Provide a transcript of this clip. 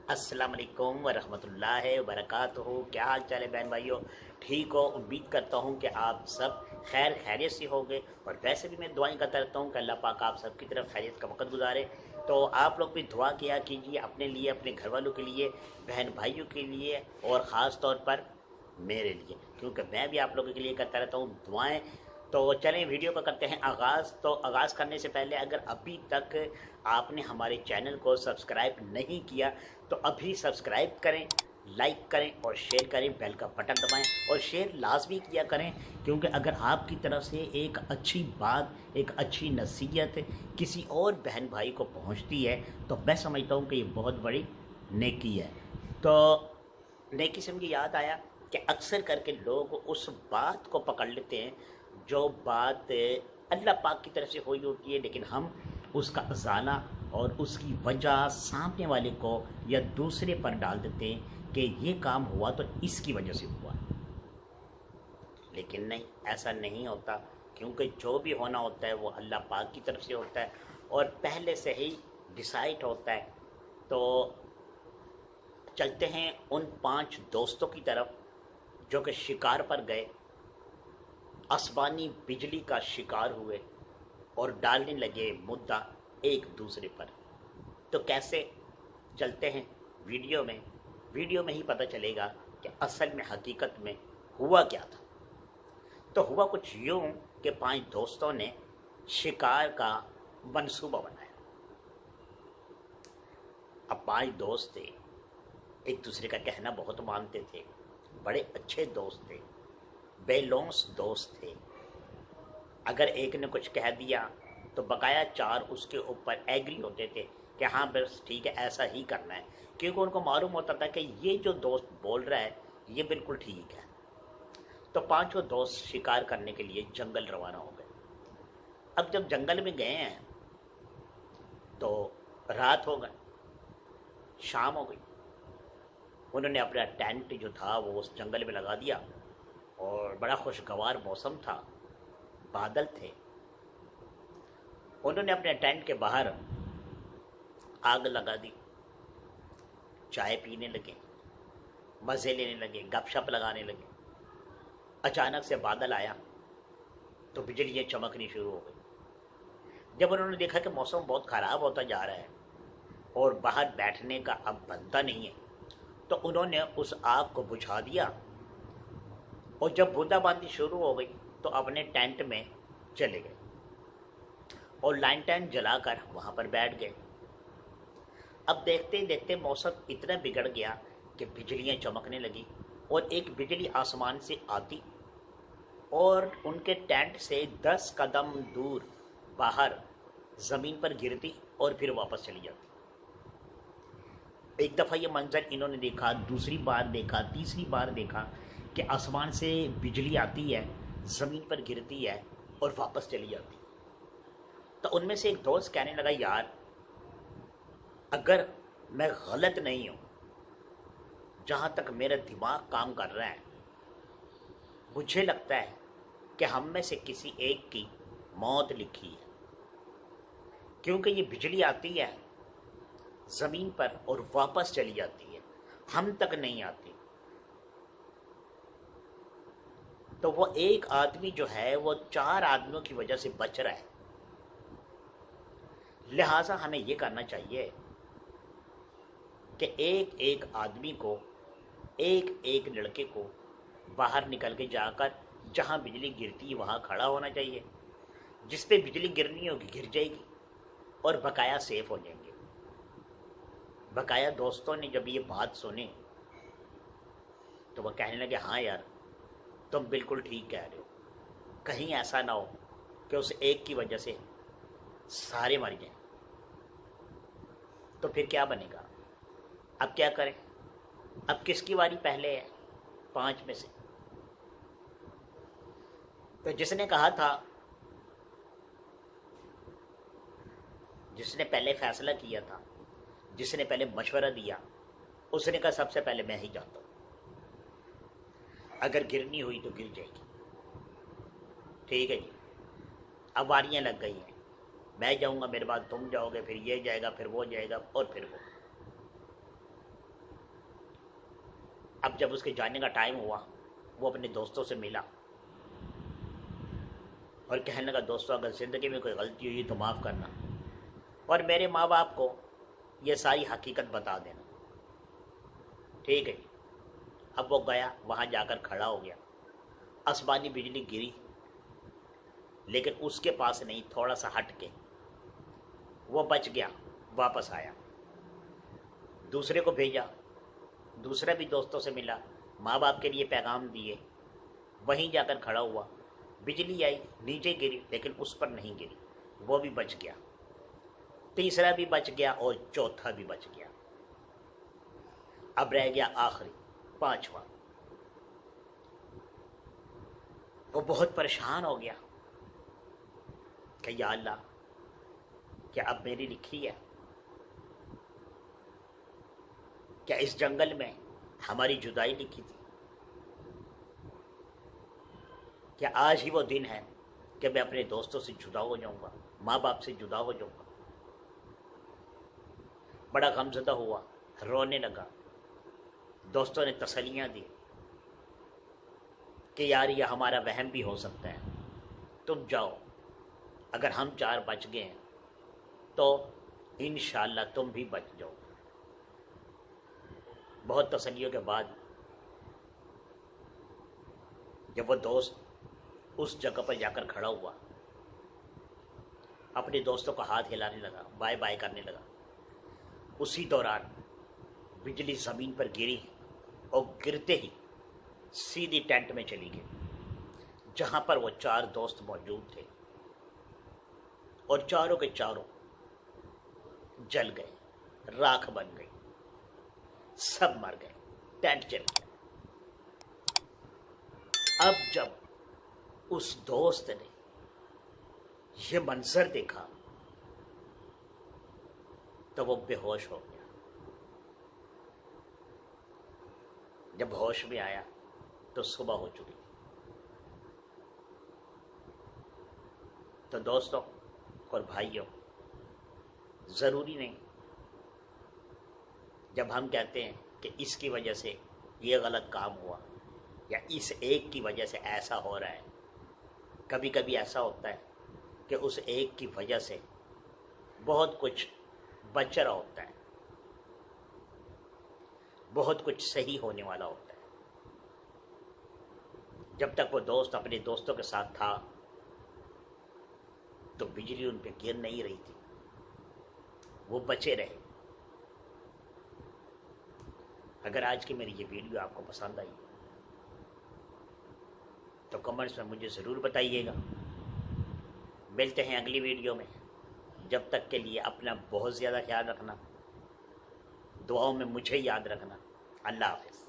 अस्सलाम वालेकुम वरहमतुल्लाहि वबरकातुहू। क्या हाल चाल है बहन भाइयों? ठीक हो? उम्मीद करता हूँ कि आप सब खैर खैरियत से होंगे। और वैसे भी मैं दुआएं करता रहता हूँ कि अल्लाह पाक आप सबकी तरफ खैरियत का वक़्त गुजारे। तो आप लोग भी दुआ किया कीजिए अपने लिए, अपने घर वालों के लिए, बहन भाइयों के लिए, और ख़ास तौर पर मेरे लिए, क्योंकि मैं भी आप लोगों के लिए करता रहता हूँ दुआएं। तो चलें वीडियो का करते हैं आगाज़। तो आगाज़ करने से पहले अगर अभी तक आपने हमारे चैनल को सब्सक्राइब नहीं किया तो अभी सब्सक्राइब करें, लाइक करें और शेयर करें, बेल का बटन दबाएं और शेयर लाजमी किया करें। क्योंकि अगर आपकी तरफ से एक अच्छी बात, एक अच्छी नसीहत किसी और बहन भाई को पहुंचती है तो मैं समझता हूं कि ये बहुत बड़ी नेकी है। तो नेकी से मुझे याद आया कि अक्सर करके लोग उस बात को पकड़ लेते हैं जो बात अल्लाह पाक की तरफ से हुई होती है, लेकिन हम उसका अजाना और उसकी वजह सामने वाले को या दूसरे पर डाल देते हैं कि ये काम हुआ तो इसकी वजह से हुआ। लेकिन नहीं, ऐसा नहीं होता, क्योंकि जो भी होना होता है वो अल्लाह पाक की तरफ से होता है और पहले से ही डिसाइड होता है। तो चलते हैं उन 5 दोस्तों की तरफ जो कि शिकार पर गए, आसमानी बिजली का शिकार हुए और डालने लगे मुद्दा एक दूसरे पर। तो कैसे? चलते हैं वीडियो में ही पता चलेगा कि असल में हकीकत में हुआ क्या था। तो हुआ कुछ यूं कि 5 दोस्तों ने शिकार का मंसूबा बनाया। अब 5 दोस्त थे, एक दूसरे का कहना बहुत मानते थे, बड़े अच्छे दोस्त थे, बेलौंस दोस्त थे। अगर एक ने कुछ कह दिया तो बकाया 4 उसके ऊपर एग्री होते थे कि हाँ बस ठीक है, ऐसा ही करना है, क्योंकि उनको मालूम होता था कि ये जो दोस्त बोल रहा है ये बिल्कुल ठीक है। तो 5 दोस्त शिकार करने के लिए जंगल रवाना हो गए। अब जब जंगल में गए हैं तो रात हो गई, शाम हो गई। उन्होंने अपना टेंट जो था वो उस जंगल में लगा दिया और बड़ा खुशगवार मौसम था, बादल थे। उन्होंने अपने टेंट के बाहर आग लगा दी, चाय पीने लगे, मज़े लेने लगे, गपशप लगाने लगे। अचानक से बादल आया तो बिजलियाँ चमकनी शुरू हो गई। जब उन्होंने देखा कि मौसम बहुत ख़राब होता जा रहा है और बाहर बैठने का अब बनता नहीं है, तो उन्होंने उस आग को बुझा दिया और जब बूंदाबांदी शुरू हो गई तो अपने टेंट में चले गए और लालटेन जलाकर वहाँ पर बैठ गए। अब देखते देखते मौसम इतना बिगड़ गया कि बिजलियाँ चमकने लगी और एक बिजली आसमान से आती और उनके टेंट से 10 कदम दूर बाहर ज़मीन पर गिरती और फिर वापस चली जाती। एक दफ़ा ये मंजर इन्होंने देखा, दूसरी बार देखा, तीसरी बार देखा कि आसमान से बिजली आती है, ज़मीन पर गिरती है और वापस चली जाती। तो उनमें से एक दोस्त कहने लगा, यार अगर मैं गलत नहीं हूँ, जहाँ तक मेरा दिमाग काम कर रहा है, मुझे लगता है कि हम में से किसी एक की मौत लिखी है, क्योंकि ये बिजली आती है ज़मीन पर और वापस चली जाती है, हम तक नहीं आती। तो वो एक आदमी जो है वो 4 आदमियों की वजह से बच रहा है। लिहाजा हमें ये करना चाहिए कि एक एक आदमी को, एक एक लड़के को बाहर निकल के जाकर जहाँ बिजली गिरती है वहाँ खड़ा होना चाहिए। जिस पे बिजली गिरनी होगी गिर जाएगी और बकाया सेफ हो जाएंगे। बकाया दोस्तों ने जब ये बात सुनी तो वह कहने लगे, हाँ यार तुम बिल्कुल ठीक कह रहे हो, कहीं ऐसा ना हो कि उस एक की वजह से सारे मर जाएं। तो फिर क्या बनेगा? अब क्या करें? अब किसकी बारी पहले है 5 में से? तो जिसने कहा था, जिसने पहले फैसला किया था, जिसने पहले मशवरा दिया, उसने कहा सबसे पहले मैं ही जाता हूँ, अगर गिरनी हुई तो गिर जाएगी। ठीक है जी, अब वारियाँ लग गई हैं, मैं जाऊँगा, मेरे बाद तुम जाओगे, फिर ये जाएगा, फिर वो जाएगा और फिर वो। اب جب اس کے جانے کا ٹائم ہوا وہ اپنے دوستوں سے ملا اور کہنے لگا دوستوں اگر زندگی میں کوئی غلطی ہوئی تو معاف کرنا اور میرے ماں باپ کو یہ ساری حقیقت بتا دینا. ٹھیک ہے. اب وہ گیا وہاں جا کر کھڑا ہو گیا. آسمانی بجلی گری لیکن اس کے پاس نہیں، تھوڑا سا ہٹ کے وہ بچ گیا. واپس آیا، دوسرے کو بھیجا، دوسرا بھی دوستوں سے ملا، ماں باپ کے لیے پیغام دیے، وہیں جا کر کھڑا ہوا. بجلی آئی، نیچے گری لیکن اس پر نہیں گری، وہ بھی بچ گیا. تیسرا بھی بچ گیا اور چوتھا بھی بچ گیا. اب رہ گیا آخری، پانچواں. وہ بہت پریشان ہو گیا کہ یا اللہ کیا اب میری لکھی ہے؟ کیا اس جنگل میں ہماری جدائی لکھی تھی؟ کیا آج ہی وہ دن ہے کہ میں اپنے دوستوں سے جدا ہو جاؤں گا، ماں باپ سے جدا ہو جاؤں گا؟ بڑا غمزدہ ہوا، رونے لگا. دوستوں نے تسلیاں دی کہ یار یہ ہمارا وہم بھی ہو سکتا ہے، تم جاؤ، اگر ہم چار بچ گئے ہیں تو انشاءاللہ تم بھی بچ جاؤ. بہت تسلیوں کے بعد جب وہ دوست اس جگہ پر جا کر کھڑا ہوا، اپنے دوستوں کا ہاتھ ہلانے لگا، بائے بائے کرنے لگا، اسی دوران بجلی زمین پر گری اور گرتے ہی سیدھی ٹینٹ میں چلی گئی جہاں پر وہ چار دوست موجود تھے، اور چاروں کے چاروں جل گئے، راکھ بن گئی، سب مر گئے، ٹینٹ جل گیا. اب جب اس دوست نے یہ منظر دیکھا تو وہ بے ہوش ہو گیا. جب ہوش میں آیا تو صبح ہو چکی. تو دوستوں اور بھائیوں، ضروری نہیں جب ہم کہتے ہیں کہ اس کی وجہ سے یہ غلط کام ہوا یا اس ایک کی وجہ سے ایسا ہو رہا ہے. کبھی کبھی ایسا ہوتا ہے کہ اس ایک کی وجہ سے بہت کچھ بچ رہا ہوتا ہے، بہت کچھ صحیح ہونے والا ہوتا ہے. جب تک وہ دوست اپنے دوستوں کے ساتھ تھا تو بجلی ان پہ گر نہیں رہی تھی، وہ بچے رہے. اگر آج کی میری یہ ویڈیو آپ کو پسند آئی تو کمنٹس میں مجھے ضرور بتائیے گا. ملتے ہیں اگلی ویڈیو میں. جب تک کے لیے اپنا بہت زیادہ خیال رکھنا، دعاؤں میں مجھے یاد رکھنا. اللہ حافظ.